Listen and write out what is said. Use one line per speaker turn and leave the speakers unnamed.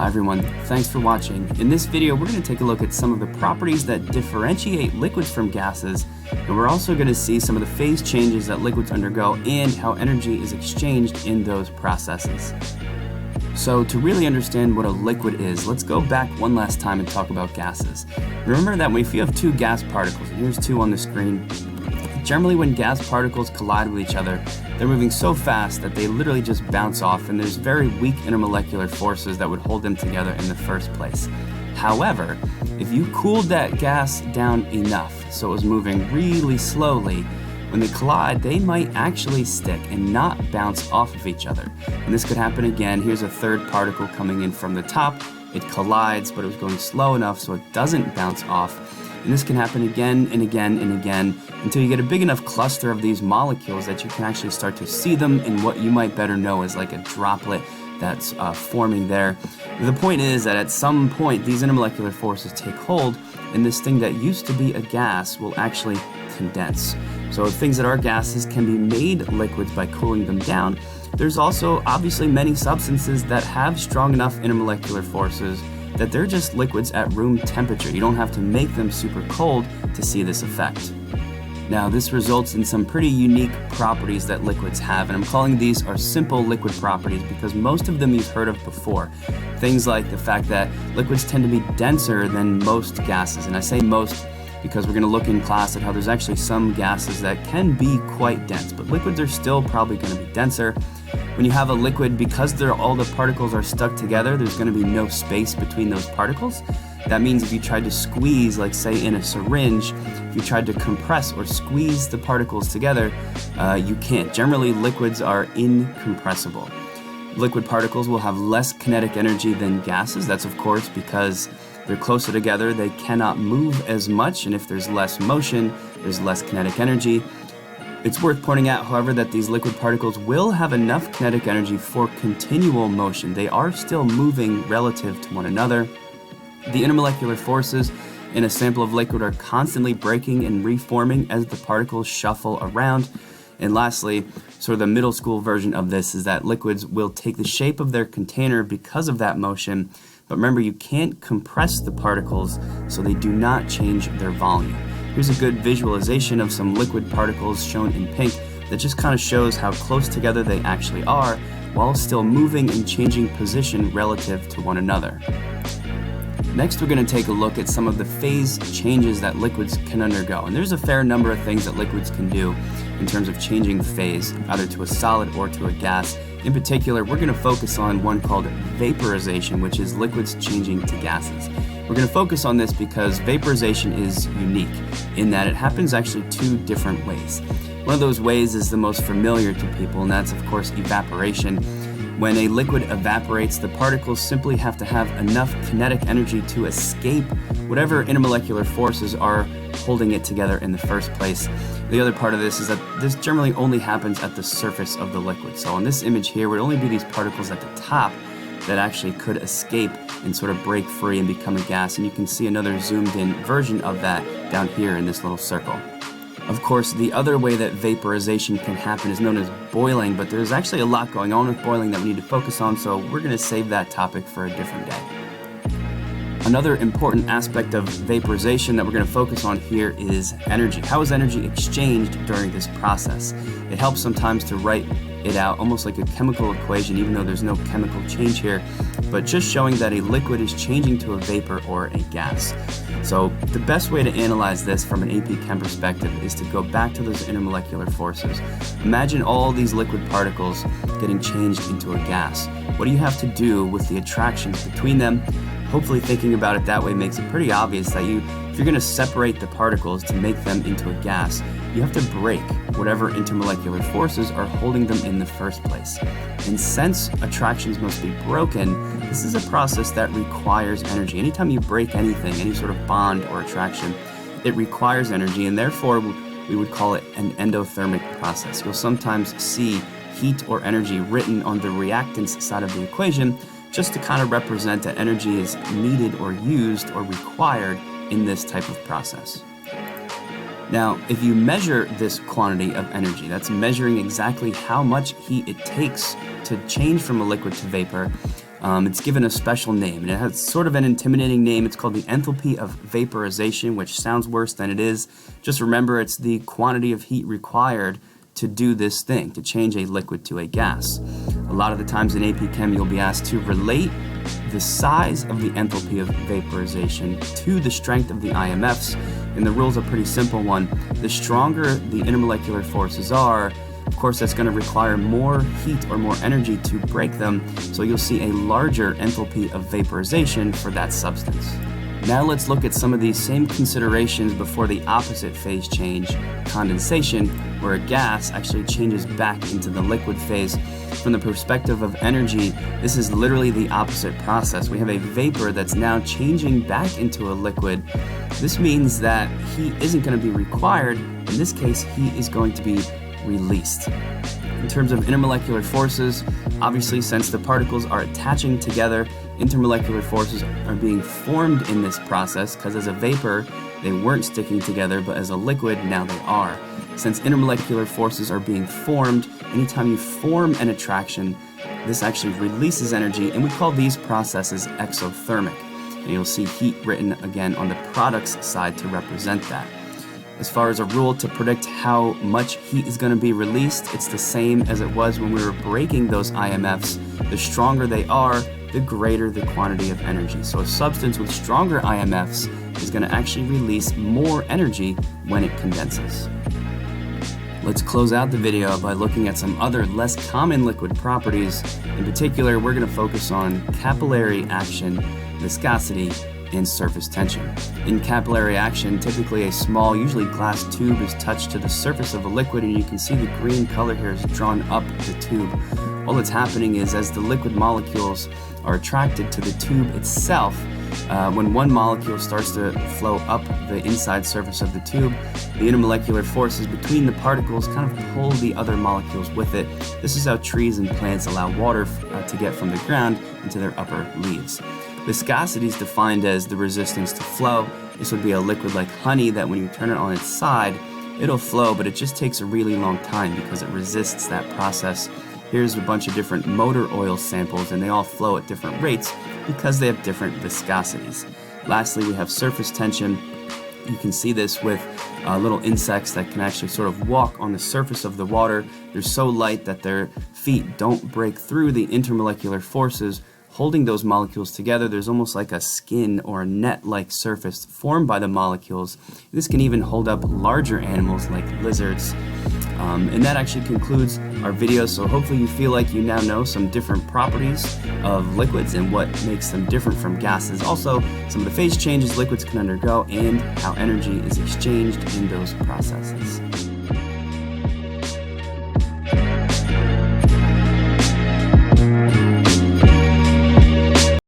Hi everyone, thanks for watching. In this video, we're going to take a look at some of the properties that differentiate liquids from gases, and we're also going to see some of the phase changes that liquids undergo and how energy is exchanged in those processes. So to really understand what a liquid is, let's go back one last time and talk about gases. Remember that if you have two gas particles, and here's two on the screen, generally when gas particles collide with each other, they're moving so fast that they literally just bounce off, and there's very weak intermolecular forces that would hold them together in the first place. However, if you cooled that gas down enough so it was moving really slowly, when they collide, they might actually stick and not bounce off of each other. And this could happen again. Here's a third particle coming in from the top. It collides, but it was going slow enough so it doesn't bounce off. And this can happen again and again and again until you get a big enough cluster of these molecules that you can actually start to see them in what you might better know as like a droplet that's forming there. The point is that at some point these intermolecular forces take hold, and this thing that used to be a gas will actually condense. So things that are gases can be made liquids by cooling them down. There's also obviously many substances that have strong enough intermolecular forces that they're just liquids at room temperature. You don't have to make them super cold to see this effect. Now, this results in some pretty unique properties that liquids have, and I'm calling these our simple liquid properties because most of them you've heard of before. Things like the fact that liquids tend to be denser than most gases, and I say most because we're going to look in class at how there's actually some gases that can be quite dense, but liquids are still probably going to be denser. When you have a liquid, because all the particles are stuck together, there's going to be no space between those particles. That means if you tried to squeeze, like say in a syringe, if you tried to compress or squeeze the particles together, you can't. Generally, liquids are incompressible. Liquid particles will have less kinetic energy than gases. That's of course because they're closer together, they cannot move as much, and if there's less motion, there's less kinetic energy. It's worth pointing out, however, that these liquid particles will have enough kinetic energy for continual motion. They are still moving relative to one another. The intermolecular forces in a sample of liquid are constantly breaking and reforming as the particles shuffle around. And lastly, sort of the middle school version of this is that liquids will take the shape of their container because of that motion. But remember, you can't compress the particles, so they do not change their volume. Here's a good visualization of some liquid particles shown in pink that just kind of shows how close together they actually are while still moving and changing position relative to one another. Next, we're going to take a look at some of the phase changes that liquids can undergo. And there's a fair number of things that liquids can do in terms of changing phase, either to a solid or to a gas. In particular, we're going to focus on one called vaporization, which is liquids changing to gases. We're going to focus on this because vaporization is unique in that it happens actually two different ways. One of those ways is the most familiar to people, and that's of course evaporation. When a liquid evaporates, the particles simply have to have enough kinetic energy to escape whatever intermolecular forces are holding it together in the first place. The other part of this is that this generally only happens at the surface of the liquid. So on this image here, it would only be these particles at the top that actually could escape and sort of break free and become a gas. And you can see another zoomed in version of that down here in this little circle. Of course, the other way that vaporization can happen is known as boiling, but there's actually a lot going on with boiling that we need to focus on, so we're going to save that topic for a different day. Another important aspect of vaporization that we're going to focus on here is energy. How is energy exchanged during this process? It helps sometimes to write it out almost like a chemical equation, even though there's no chemical change here, but just showing that a liquid is changing to a vapor or a gas. So the best way to analyze this from an AP Chem perspective is to go back to those intermolecular forces. Imagine all these liquid particles getting changed into a gas. What do you have to do with the attractions between them? Hopefully thinking about it that way makes it pretty obvious that if you're going to separate the particles to make them into a gas, you have to break whatever intermolecular forces are holding them in the first place. And since attractions must be broken, this is a process that requires energy. Anytime you break anything, any sort of bond or attraction, it requires energy, and therefore we would call it an endothermic process. You'll sometimes see heat or energy written on the reactants side of the equation just to kind of represent that energy is needed or used or required in this type of process. Now, if you measure this quantity of energy, that's measuring exactly how much heat it takes to change from a liquid to vapor, It's given a special name, and it has sort of an intimidating name. It's called the enthalpy of vaporization, which sounds worse than it is. Just remember, it's the quantity of heat required to do this thing, to change a liquid to a gas. A lot of the times in AP Chem, you'll be asked to relate the size of the enthalpy of vaporization to the strength of the IMFs, and the rule's a pretty simple one. The stronger the intermolecular forces are, of course, that's going to require more heat or more energy to break them, so you'll see a larger enthalpy of vaporization for that substance. Now let's look at some of these same considerations before the opposite phase change, condensation, where a gas actually changes back into the liquid phase. From the perspective of energy, this is literally the opposite process. We have a vapor that's now changing back into a liquid. This means that heat isn't going to be required. In this case, heat is going to be released. In terms of intermolecular forces, obviously since the particles are attaching together, intermolecular forces are being formed in this process because as a vapor, they weren't sticking together, but as a liquid, now they are. Since intermolecular forces are being formed, anytime you form an attraction, this actually releases energy, and we call these processes exothermic. And you'll see heat written again on the products side to represent that. As far as a rule to predict how much heat is going to be released, it's the same as it was when we were breaking those IMFs. The stronger they are, the greater the quantity of energy. So a substance with stronger IMFs is going to actually release more energy when it condenses. Let's close out the video by looking at some other less common liquid properties. In particular, we're going to focus on capillary action, viscosity, and surface tension. In capillary action, typically a small, usually glass tube is touched to the surface of a liquid, and you can see the green color here is drawn up the tube. All that's happening is as the liquid molecules are attracted to the tube itself, when one molecule starts to flow up the inside surface of the tube, the intermolecular forces between the particles kind of pull the other molecules with it. This is how trees and plants allow water to get from the ground into their upper leaves. Viscosity is defined as the resistance to flow. This would be a liquid like honey that when you turn it on its side, it'll flow, but it just takes a really long time because it resists that process. Here's a bunch of different motor oil samples, and they all flow at different rates because they have different viscosities. Lastly, we have surface tension. You can see this with little insects that can actually sort of walk on the surface of the water. They're so light that their feet don't break through the intermolecular forces holding those molecules together. There's almost like a skin or a net-like surface formed by the molecules. This can even hold up larger animals like lizards. And that actually concludes our video, so hopefully you feel like you now know some different properties of liquids and what makes them different from gases. Also, some of the phase changes liquids can undergo and how energy is exchanged in those processes.